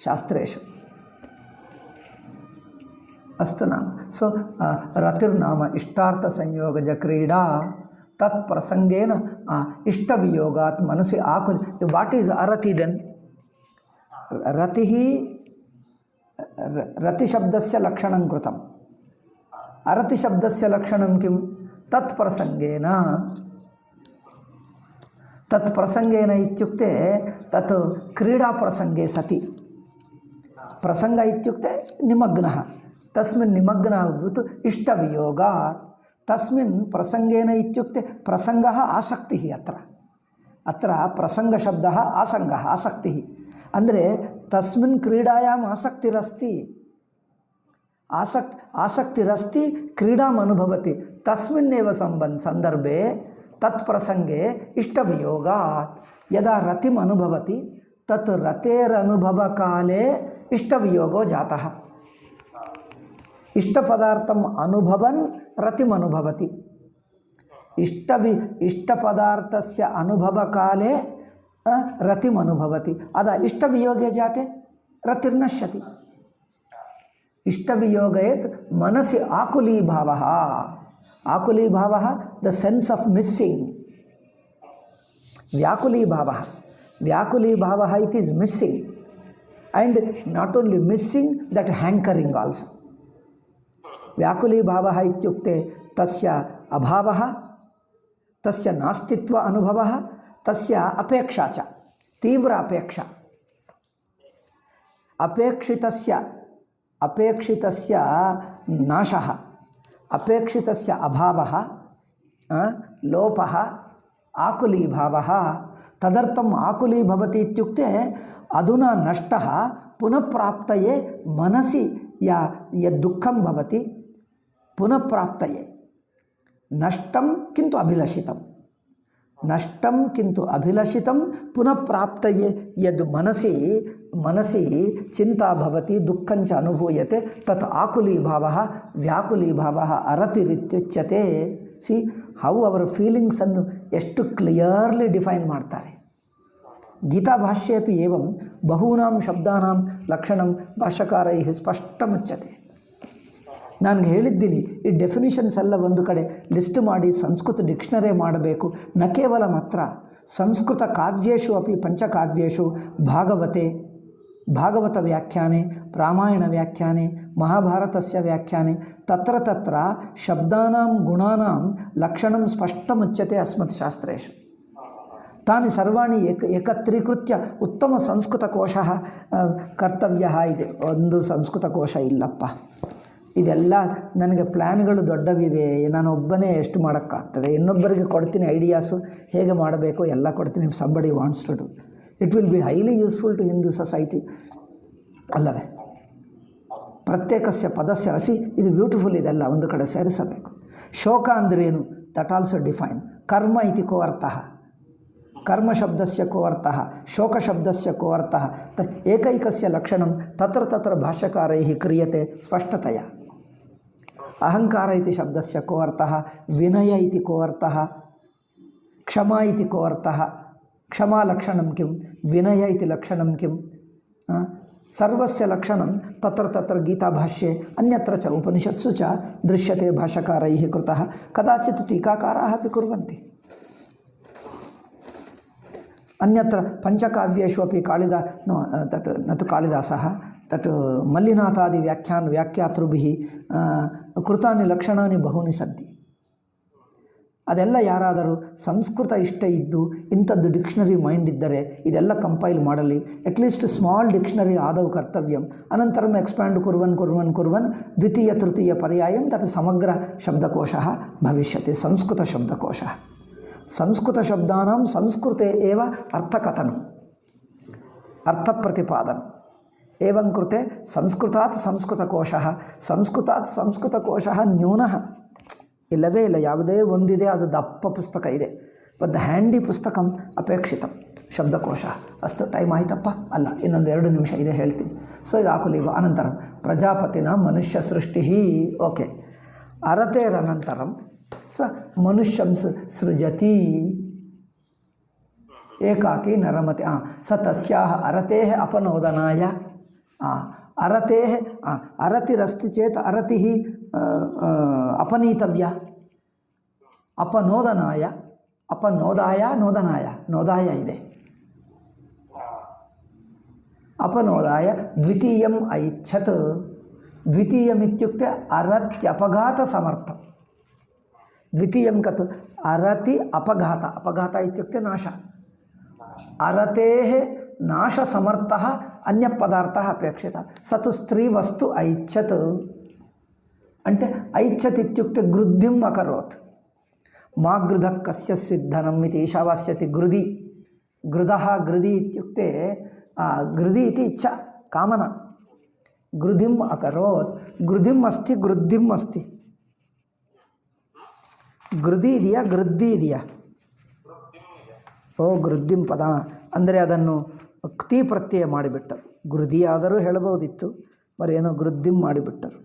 ಶಾಸ್ತ್ರೇಷು. अस्तु नाम. सो रतिर्नाम इष्टार्थ संयोगज क्रीडा, तत्प्रसंगेन इष्टवियोगात् मनसि आकुल. What is अरति then? रति रति शब्दस्य लक्षणं कृतम्. अरति शब्दस्य लक्षणं किं? तत्प्रसंगेन, तत्प्रसंगेन इत्युक्ते तत् क्रीडा प्रसंगे सति. प्रसंग इत्युक्ते निमग्नः, तस्मिन् निमग्नाभूत इष्टवियोगात्. तस्मिन् प्रसंगेन इत्युक्ते प्रसंगः आसक्तिः. अत्र प्रसंगशब्दः आसंगः, आसक्तिः. ಅಂದರೆ तस्मिन् क्रीडायाम् आसक्तिरस्ति, आसक्तिरस्ति, क्रीडाम् अनुभवति. तस्मिन्नेव संदर्भे तत्प्रसंगे इष्टवियोगात् यदा रतिम् अनुभवति, तत् रतेरनुभवकाले इष्टवियोगो जातः. इष्टपदार्थम अनुभवन् रतिम अनुभवति. इष्टपदार्थस्य अनुभवकाले रतिम अनुभवति. अदा इष्टवियोगे जाते रतिर्नश्यति. इष्टवियोगेत् मनसि आकुलीभावः, आकुलीभावः द सेन्स् ऑफ मिस्सिंग. व्याकुलीभावः, व्याकुलीभावः it is missing, and not only missing, that hankering also. व्याकुलीभावः इत्युक्ते तस्य अभावः, तस्य नास्तित्व अनुभवः, तस्य अपेक्षा च, तीव्र अपेक्षा. अपेक्षितस्य नाशः, अपेक्षितस्य अभावः, लोपः, आकुलीभावः. तदर्थम् आकुली भवति इत्युक्ते अधुना नष्टः पुनः प्राप्तये मनसि या यद्दुःखं भवति पुनः प्राप्तये नष्टं किन्तु अभिलषितं नष्टं किन्तु अभिलषितं पुनः प्राप्तये यद् मनसि चिंता भवति दुःखं च अनुभूयते तत् आकुलीभावः व्याकुलीभावः अरतिरित्युच्यते. सी हौ अवर फीलिंग्स अನ್ನು ಎಷ್ಟು ಕ್ಲಿಯರ್ಲಿ ಡಿಫೈನ್ ಮಾಡ್ತಾರೆ. गीता भाष्येपि एवं बहूनां शब्दानां लक्षणं भाष्यकारैः स्पष्टमुच्यते. ನಾನು ಹೇಳಿದ್ದೀನಿ ಈ ಡೆಫಿನಿಷನ್ಸ್ ಎಲ್ಲ ಒಂದು ಕಡೆ ಲಿಸ್ಟ್ ಮಾಡಿ ಸಂಸ್ಕೃತ ಡಿಕ್ಷನರಿ ಮಾಡಬೇಕು. ನ ಕೇವಲ ಮಾತ್ರ ಸಂಸ್ಕೃತ ಕಾವ್ಯೇಷು ಅಪಿ ಪಂಚಕಾವ್ಯೇಷು ಭಾಗವತೆ ಭಾಗವತ ವ್ಯಾಖ್ಯಾನೆ ರಾಮಾಯಣ ವ್ಯಾಖ್ಯಾನೆ ಮಹಾಭಾರತಸ್ಯ ವ್ಯಾಖ್ಯಾನೆ ತತ್ರ ತತ್ರ ಶಬ್ದಾನಾಂ ಗುಣಾನಾಂ ಲಕ್ಷಣಂ ಸ್ಪಷ್ಟಮುಚ್ಯತೆ ಅಸ್ಮತ್ ಶಾಸ್ತ್ರೇಷು. ತಾನಿ ಸರ್ವಾಣಿ ಏಕತ್ರೀಕೃತ್ಯ ಉತ್ತಮ ಸಂಸ್ಕೃತಕೋಶಃ ಕರ್ತವ್ಯಃ ಇದೆ. ಒಂದು ಸಂಸ್ಕೃತಕೋಶ ಇಲ್ಲಪ್ಪ, ಇದೆಲ್ಲ ನನಗೆ ಪ್ಲ್ಯಾನ್ಗಳು ದೊಡ್ಡವಿವೆ, ನಾನು ಒಬ್ಬನೇ ಎಷ್ಟು ಮಾಡೋಕ್ಕಾಗ್ತದೆ, ಇನ್ನೊಬ್ಬರಿಗೆ ಕೊಡ್ತೀನಿ ಐಡಿಯಾಸು ಹೇಗೆ ಮಾಡಬೇಕು ಎಲ್ಲ ಕೊಡ್ತೀನಿ. If somebody wants to do it will be highly useful to Hindu society ಅಲ್ಲವೇ. ಪ್ರತ್ಯೇಕಸ್ಯ ಪದಸ್ಯ ಹಸಿ ಇದು ಬ್ಯೂಟಿಫುಲ್, ಇದೆಲ್ಲ ಒಂದು ಕಡೆ ಸೇರಿಸಬೇಕು. ಶೋಕ ಅಂದ್ರೇನು ದಟ್ ಆಲ್ಸೋ ಡಿಫೈನ್. ಕರ್ಮ ಇತಿ ಕೋ ಅರ್ಥಃ, ಕರ್ಮ ಶಬ್ದಸ್ಯ ಕೋ ಅರ್ಥಃ, ಶೋಕ ಶಬ್ದಸ್ಯ ಕೋ ಅರ್ಥಃ. ಏಕೈಕಸ್ಯ ಲಕ್ಷಣಂ ತತ್ರ ತತ್ರ ಭಾಷ್ಯಕಾರೈಃ ಕ್ರಿಯತೆ ಸ್ಪಷ್ಟತೆಯ. ಅಹಂಕಾರ ಇತಿ ಶಬ್ದಸ್ಯ ಕೋ ಅರ್ಥಃ, ವಿನಯ ಇತಿ ಕೋ ಅರ್ಥಃ, ಕ್ಷಮಾ ಇತಿ ಕೋ ಅರ್ಥಃ. ಕ್ಷಮಾ ಲಕ್ಷಣಂ ಕಿಂ, ವಿನಯ ಇತಿ ಲಕ್ಷಣಂ ಕಿಂ. ಸರ್ವಸ್ಯ ಲಕ್ಷಣಂ ತತ್ರ ತತ್ರ ಗೀತಾಭಾಷ್ಯೆ ಅನ್ಯತ್ರ ಚ ಉಪನಿಷತ್ಸು ಚ ದೃಶ್ಯತೆ ಭಾಷ್ಯಕಾರೈಃ ಕೃತಃ. ಕದಾಚಿತ್ ಟೀಕಾಕಾರಾः अपि कुर्वन्ति. अन्यत्र पंचकाव्येषु अपि तत् न तु कालिदासः तत् मल्लिनाथादि व्याख्यातृभिः कृतानि लक्षणानि बहूनि सन्ति. ಅದೆಲ್ಲ ಯಾರಾದರೂ ಸಂಸ್ಕೃತ ಇಷ್ಟ ಇದ್ದು ಇಂಥದ್ದು ಡಿಕ್ಷನರಿ ಮೈಂಡ್ ಇದ್ದರೆ ಇದೆಲ್ಲ ಕಂಪೈಲ್ ಮಾಡಲಿ. ಅಟ್ಲೀಸ್ಟ್ ಸ್ಮಾಲ್ ಡಿಕ್ಷನರಿ ಆದೌ ಕರ್ತವ್ಯಂ, ಅನಂತರಂ ಎಕ್ಸ್ಪ್ಯಾಂಡ್ ಕುರ್ವನ್ ದ್ವಿತೀಯ ತೃತೀಯ ಪರ್ಯಾಯಂ ತತ್ ಸಮಗ್ರ ಶಬ್ದಕೋಶಃ ಭವಿಷ್ಯತಿ. ಸಂಸ್ಕೃತ ಶಬ್ದಕೋಶಃ ಸಂಸ್ಕೃತ ಶಬ್ದಾನಾಂ ಸಂಸ್ಕೃತೆ ಏವ ಅರ್ಥಕಥನಂ ಅರ್ಥಪ್ರತಿಪಾದನಂ ಏವಂ ಕೃತೆ ಸಂಸ್ಕೃತಾತ್ ಸಂಸ್ಕೃತಕೋಶಃ ಸಂಸ್ಕೃತಾತ್ ಸಂಸ್ಕೃತಕೋಶಃ ನ್ಯೂನಃ ಇಲ್ಲವೇ ಇಲ್ಲ. ಯಾವುದೇ ಒಂದಿದೆ ಅದು ದಪ್ಪ ಪುಸ್ತಕ ಇದೆ, ಬಟ್ ಹ್ಯಾಂಡಿ ಪುಸ್ತಕಂ ಅಪೇಕ್ಷಿತಂ ಶಬ್ದಕೋಶ. ಅಷ್ಟು ಟೈಮ್ ಆಯ್ತಪ್ಪ ಅಲ್ಲ, ಇನ್ನೊಂದು 2 ನಿಮಿಷ ಇದೆ ಹೇಳ್ತೀನಿ. ಸೊ ಇದು ಆಕುಲೀವ. ಅನಂತರಂ ಪ್ರಜಾಪತಿನ ಮನುಷ್ಯ ಸೃಷ್ಟಿ. ಓಕೆ, ಅರತೇರನಂತರಂ ಸ ಮನುಷ್ಯಂ ಸೃಜತಿ ಏಕಾಕಿ ನರಮತಿ. ಸ ತಸ್ಯಾಹ ಅರತೇಃ ಅಪನೋದನಾಯ. ಅರತೇಃ ಅರತಿರಸ್ತಿ ಚೇತ್ ಅರತಿಃ ಅಪನೀತವ್ಯ. ಅಪನೋದನಾಯ ನೋದಾಯ ಇದೆ. ಅಪನೋದಾಯ ದ್ವಿತೀಯಂ ಐಚ್ಛತ್. ದ್ವಿತೀಯಮಿತ್ಯುಕ್ತೆ ಅರತ್ಯಪಘಾತ ಸಮರ್ಥಂ. ದ್ವಿತೀಯಂ ಕತ್ ಅರತಿ ಅಪಘಾತ ಇತ್ಯುಕ್ತೆ ನಾಶ. ಅರತೇಃ ನಾಶ ಸಮರ್ಥಃ ಅನ್ಯ ಪದಾರ್ಥಃ ಅಪೇಕ್ಷಿತ. ಸ ತು ಸ್ತ್ರೀ ವಸ್ತು ಐಚ್ಛತ್. అంటే ಐಚ್ಛತ್ ಇತ್ಯುಕ್ತೆ ಗೃದ್ಧಿಂ ಅಕರೋತ್. ಮಾ ಗೃಧ ಕಸ್ಯ ಸಿದ್ಧನಂ ಇತಿ ಈಶಾವಾಸ್ಯತಿ. ಗೃಧಿ ಇತ್ಯುಕ್ತೆ ಗೃಧಿ ಇತಿ ಇಚ್ಛಾ ಕಾಮನ. ಗೃಧಿಂ ಅಕರೋತ್. ಗೃಧಿಂ ಅಸ್ತಿ ಗೃದ್ಧಿಂ ಅಸ್ತಿ. ಗೃಧಿ ಇದೆಯಾ ಗೃದ್ಧಿ ಇದೆಯಾ? ಓ ಗೃದ್ಧಿಂ ಪದ ಅಂದರೆ ಅದನ್ನು ಕ್ತಿ ಪ್ರತ್ಯಯ ಮಾಡಿಬಿಟ್ಟರು. ಗೃಧಿ ಆದರೂ ಹೇಳಬಹುದಿತ್ತು, ಮರೇನೋ ಗೃದ್ಧಿಂ ಮಾಡಿಬಿಟ್ಟರು.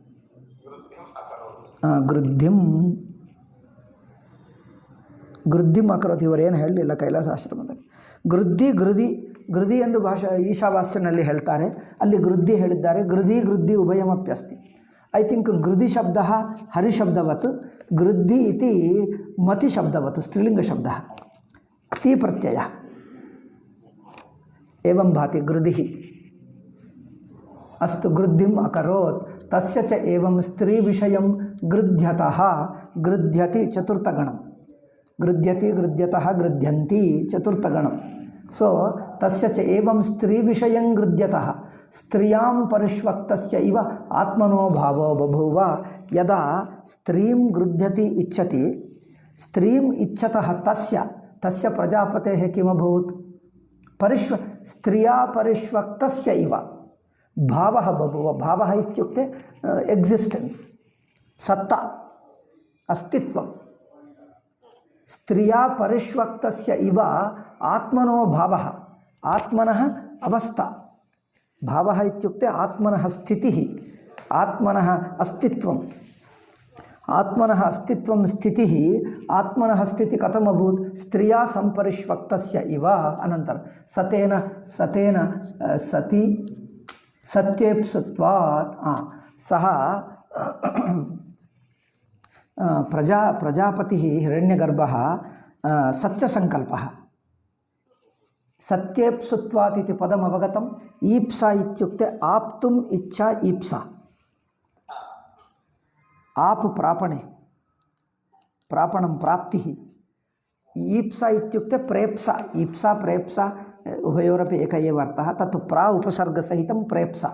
ಗೃದ್ಧಿಂ ಅಕರೋತ್ ಇವರೇನು ಹೇಳಲಿಲ್ಲ ಕೈಲಾಸಾಶ್ರಮದಲ್ಲಿ. ಗೃಧಿ ಎಂದು ಈಶಾವಾಸ್ಯನಲ್ಲಿ ಹೇಳ್ತಾರೆ, ಅಲ್ಲಿ ಗೃದ್ಧಿ ಹೇಳಿದ್ದಾರೆ. ಗೃಧಿ ಉಭಯಮಪ್ಯಸ್ತಿ. ಐ ಥಿಂಕ್ ಗೃಧಿ ಶಬ್ದ ಹರಿಶಬ್ದವತ್, ಗೃದ್ಧಿ ಇತಿ ಮತಿ ಶಬ್ದವತ್ ಸ್ತ್ರೀಲಿಂಗ ಶಬ್ದ. ಕ್ತಿ ಪ್ರತ್ಯಯ ಏವಂ ಭಾತಿ ಗೃಧಿ. ಅಸ್ತು ಗೃದ್ಧಿಂ ಅಕರೋತ್. ತಸ್ಯ ಚ ಏವಂ ಸ್ತ್ರೀ ವಿಷಯಂ ಗೃಧ್ಯತಃ ಗೃಧ್ಯತಿ ಚತುರ್ಥಗಣಂ. ಗೃಧ್ಯತಿ ಗೃಧ್ಯತಃ ಗೃಧ್ಯಂತಿ ಚತುರ್ಥಗಣಂ. ಸೊ ತಸ್ಯ ಚ ಏವಂ ಸ್ತ್ರೀ ವಿಷಯಂ ಗೃಧ್ಯತಃ ಸ್ತ್ರಿಯಾಂ ಪರಿಷ್ವಕ್ತಸ್ಯ ಇವ ಆತ್ಮನೋ ಭಾವೋ ಬಭೂವ. ಯದಾ ಸ್ತ್ರೀಂ ಗೃಧ್ಯತಿ ಇಚ್ಛತಿ ಸ್ತ್ರೀಂ ಇಚ್ಛತಃ ತಸ್ಯ ಪ್ರಜಾಪತೆಃ ಕಿಮಭೂತ್? ಸ್ತ್ರಿಯಾ ಪರಿಷ್ವಕ್ತಸ್ಯ ಇವ. ಭಾವಃ ಬಭುವ. ಭಾವಃ ಇತ್ಯುಕ್ತೆ ಎಕ್ಸಿಸ್ಟೆನ್ಸ್, ಸತ್ತಾ, ಅಸ್ತಿತ್ವ. ಸ್ತ್ರೀಯ ಪರಿಷ್ವಕ್ತಸ್ಯ ಇವ ಆತ್ಮನೋ ಭಾವಃ, ಆತ್ಮನಃ ಅವಸ್ಥಾ. ಭಾವಃ ಇತ್ಯುಕ್ತೆ ಆತ್ಮನಃ ಸ್ಥಿತಿಃ, ಆತ್ಮನಃ ಅಸ್ತಿತ್ವಂ. ಆತ್ಮನಃ ಅಸ್ತಿತ್ವಂ ಸ್ಥಿತಿಃ. ಆತ್ಮನಃ ಸ್ಥಿತಿ ಕಥಮಭೂತ್? ಸ್ತ್ರೀಯ ಸಂಪರಿಷ್ವಕ್ತಸ್ಯ ಇವ. ಅನಂತರ ಸತೇನ ಸತೇನ ಸತಿ ಸತ್ಯೇಪ್ಸುತ್ವಾತ್. ಸಹ ಪ್ರಜಾಪತಿ ಹಿರಣ್ಯಗರ್ಭಃ ಸತ್ಯಸಂಕಲ್ಪಃ. ಸತ್ಯೇಪ್ಸುತ್ವಾತ್ ಇತಿ ಪದಮ್ ಅವಗತಂ. ಈಪ್ಸಾ ಇತ್ಯುಕ್ತೆ ಆಪ್ತುಂ ಇಚ್ಛಾ ಈಪ್ಸಾ. ಆಪ್ ಪ್ರಾಪಣೆ, ಪ್ರಾಪಣಂ ಪ್ರಾಪ್ತಿ. ಈಪ್ಸಾ ಇತ್ಯುಕ್ತೆ ಪ್ರೇಪ್ಸಾ. ಈಪ್ಸಾ ಪ್ರೇಪ್ಸಾ ಉಭಯೋರಪಿ ಏಕ ಏವ ಅರ್ಥಃ. ತತ್ ಪ್ರಾ ಉಪಸರ್ಗಸಹಿತಂ ಪ್ರೇಪ್ಸಾ.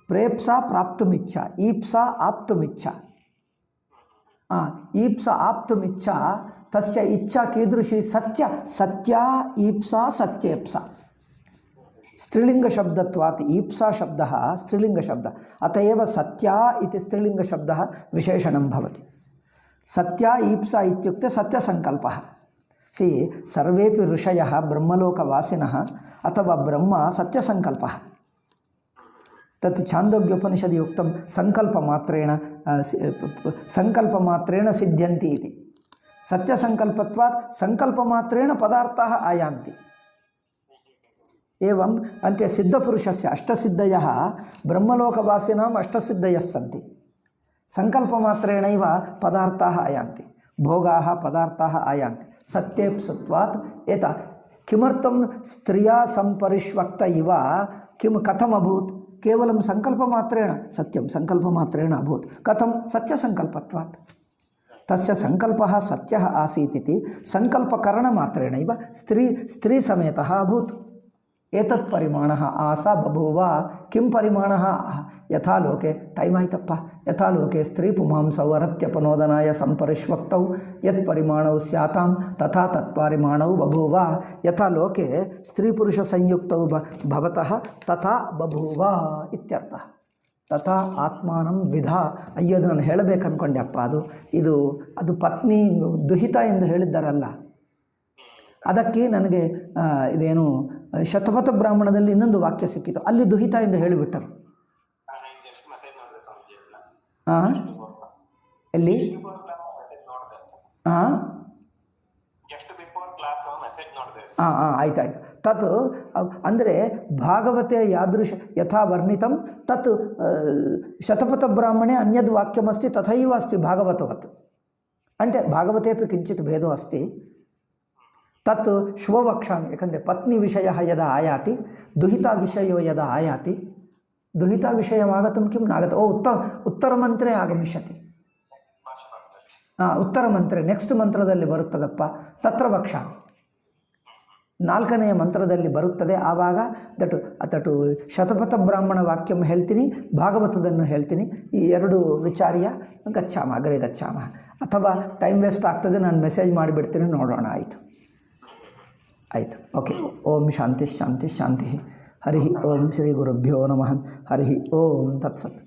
ಪ್ರೇಪ್ಸಾ ಪ್ರಾಪ್ತುಮಿಚ್ಛಾ, ಈಪ್ಸಾ ಆಪ್ತುಮಿಚ್ಛಾ. ಈಪ್ಸಾ ಆಪ್ತುಮಿಚ್ಛಾ. ತಸ್ಯ ಇಚ್ಛಾ ಕೀದೃಶಿ? ಸತ್ಯ. ಸತ್ಯ ಈಪ್ಸಾ ಸತ್ಯೇಪ್ಸಾ. ಸ್ತ್ರೀಲಿಂಗಶಬ್ದತ್ವಾತ್ ಈಪ್ಸಾ ಶಬ್ದಃ ಸ್ತ್ರೀಲಿಂಗಶಬ್ದ. ಅತ ಏವ ಸತ್ಯ ಇತಿ ಸ್ತ್ರೀಲಿಂಗಶಬ್ದಃ ವಿಶೇಷಣಂ ಭವತಿ. ಸತ್ಯ ಈಪ್ಸಾ ಇತ್ಯುಕ್ತೆ ಸತ್ಯಸಂಕಲ್ಪಃ. ಸಿ ಸರ್ವೇಪಿ ಋಷಯಃ ಬ್ರಹ್ಮಲೋಕವಾಸಿನಃ ಅಥವಾ ಬ್ರಹ್ಮ ಸತ್ಯಸಂಕಲ್ಪಃ. ತತ್ ಛಾಂದೋಗ್ಯೋಪನಿಷದಿ ಉಕ್ತಂ ಸಂಕಲ್ಪಮಾತ್ರೇಣ ಸಿದ್ಧ್ಯಂತಿ ಇತಿ. ಸತ್ಯಸಂಕಲ್ಪತ್ವಾತ್ ಸಂಕಲ್ಪಮಾತ್ರೇಣ ಪದಾರ್ಥಾಃ ಆಯಾಂತಿ. ಏವಂ ಅಂತೆ ಸಿದ್ಧಪುರುಷಸ್ಯ ಅಷ್ಟಸಿದ್ಧಯಃ ಬ್ರಹ್ಮಲೋಕವಾಸಿನಾಂ ಅಷ್ಟಸಿದ್ಧಯಃ ಸಂತಿ. ಸಂಕಲ್ಪಮಾತ್ರೇಣೈವ ಪದಾರ್ಥಾಃ ಆಯಾಂತಿ, ಭೋಗಾಃ ಪದಾರ್ಥಾಃ ಆಯಾಂತಿ. ಸತ್ಯೇಪ್ಸುತ್ವಾತ್ ಏತ ಕಿಮರ್ಥಂ ಸ್ತ್ರೀಯ ಸಂಪರಿಷ್ವಕ್ತ ಇವ ಕಿಂ ಕಥಮಭೂತ್? ಕೇವಲಂ ಸಂಕಲ್ಪಮಾತ್ರೇಣ ಸತ್ಯಂ ಸಂಕಲ್ಪಮಾತ್ರೇಣ ಅಭೂತ್. ಕಥಂ? ಸತ್ಯಸಂಕಲ್ಪತ್ವಾತ್. ತಸ್ಯ ಸಂಕಲ್ಪಃ ಸತ್ಯಃ ಆಸೀತಿತಿ ಸಂಕಲ್ಪಕರಣಮಾತ್ರೇಣೈವ ಸ್ತ್ರೀ ಸಮೇತಃ ಅಭೂತ್. ಏತತ್ ಪರಿಮಾಣಃ ಆಸಾ ಬಭೂವ. ಕಿಂ ಪರಿಮಾಣಃ? ಯಥಾ ಲೋಕೆ ಟೈಮ್ ಆಯ್ತಪ್ಪ. ಯಥಾ ಲೋಕೆ ಸ್ತ್ರೀ ಪುಮಾಂಸೌ ಅರತ್ಯಪನೋದನಾಯ ಸಂಪರಿಷ್ವಕ್ತೌ ಯತ್ ಪರಿಮಾಣೌ ಸ್ಯಾತಾಂ ತಥಾ ತತ್ಪರಿಮಾಣೌ ಬಭೂವ. ಯಥಾ ಲೋಕೆ ಸ್ತ್ರೀ ಪುರುಷ ಸಂಯುಕ್ತೌ ಭವತಃ ತಥಾ ಬಭೂವ ಇತ್ಯರ್ಥಃ. ತಥಾ ಆತ್ಮಾನಂ ವಿಧ. ಅಯ್ಯೋ, ಅದು ನಾನು ಹೇಳಬೇಕು ಅಂದ್ಕೊಂಡೆ ಅಪ್ಪ. ಅದು ಪತ್ನಿ ದುಹಿತ ಎಂದು ಹೇಳಿದ್ದಾರಲ್ಲ, ಅದಕ್ಕೆ ನನಗೆ ಇದೇನು ಶತಪಥ ಬ್ರಾಹ್ಮಣದಲ್ಲಿ ಇನ್ನೊಂದು ವಾಕ್ಯ ಸಿಕ್ಕಿತು, ಅಲ್ಲಿ ದುಹಿತ ಎಂದು ಹೇಳಿಬಿಟ್ಟರು. ಎಲ್ಲಿ? ಆಯ್ತಾಯ್ತು. ತತ್ ಅಂದರೆ ಭಾಗವತೆ ಯಾದೃಶ ಯಥಾ ವರ್ಣಿತಂ ತತ್ ಶತಪಥ ಬ್ರಾಹ್ಮಣೆ ಅನ್ಯದ್ ವಾಕ್ಯಮಸ್ತಿ ತಥೈವ ಅಸ್ತಿ ಭಾಗವತವತ್. అంటే ಭಾಗವತೇಪಿ ಕಿಂಚಿತ್ ಭೇದೋ ಅಸ್ತಿ. ತತ್ ಶ್ವ ವಕ್ಷಾಮಿ. ಯಾಕಂದರೆ ಪತ್ನಿ ವಿಷಯ ಯದಾ ಆಯಾತಿ ದುಹಿತಾ ವಿಷಯೋ ಯದಾ ಆಯಾತಿ ದುಹಿತಾ ವಿಷಯಮಾಗತಂ ಕಿಂ ನಾಗತ. ಉತ್ತರಮಂತ್ರೆ ಆಗಮಿಷ್ಯತಿ. ಉತ್ತರಮಂತ್ರೆ ನೆಕ್ಸ್ಟ್ ಮಂತ್ರದಲ್ಲಿ ಬರುತ್ತದಪ್ಪ. ತತ್ರ ವಕ್ಷಾಮಿ. 4ನೇ ಮಂತ್ರದಲ್ಲಿ ಬರುತ್ತದೆ. ಆವಾಗ ದಟು ಶತಪಥ ಬ್ರಾಹ್ಮಣ ವಾಕ್ಯಂ ಹೇಳ್ತೀನಿ, ಭಾಗವತದನ್ನು ಹೇಳ್ತೀನಿ. ಈ 2 ವಿಚಾರ್ಯ ಗಚ್ಚಾಮ, ಅಗ್ರೆ ಗಚ್ಚಾಮ. ಅಥವಾ ಟೈಮ್ ವೇಸ್ಟ್ ಆಗ್ತದೆ, ನಾನು ಮೆಸೇಜ್ ಮಾಡಿಬಿಡ್ತೀನಿ, ನೋಡೋಣ. ಆಯಿತು. ಓಕೆ. ಓಂ ಶಾಂತಿ ಶಾಂತಿ ಶಾಂತಿ. ಹರಿ ಓಂ ಶ್ರೀ ಗುರುಭ್ಯೋ ನಮಃ. ಹರಿ ಓಂ ತತ್ಸತ್.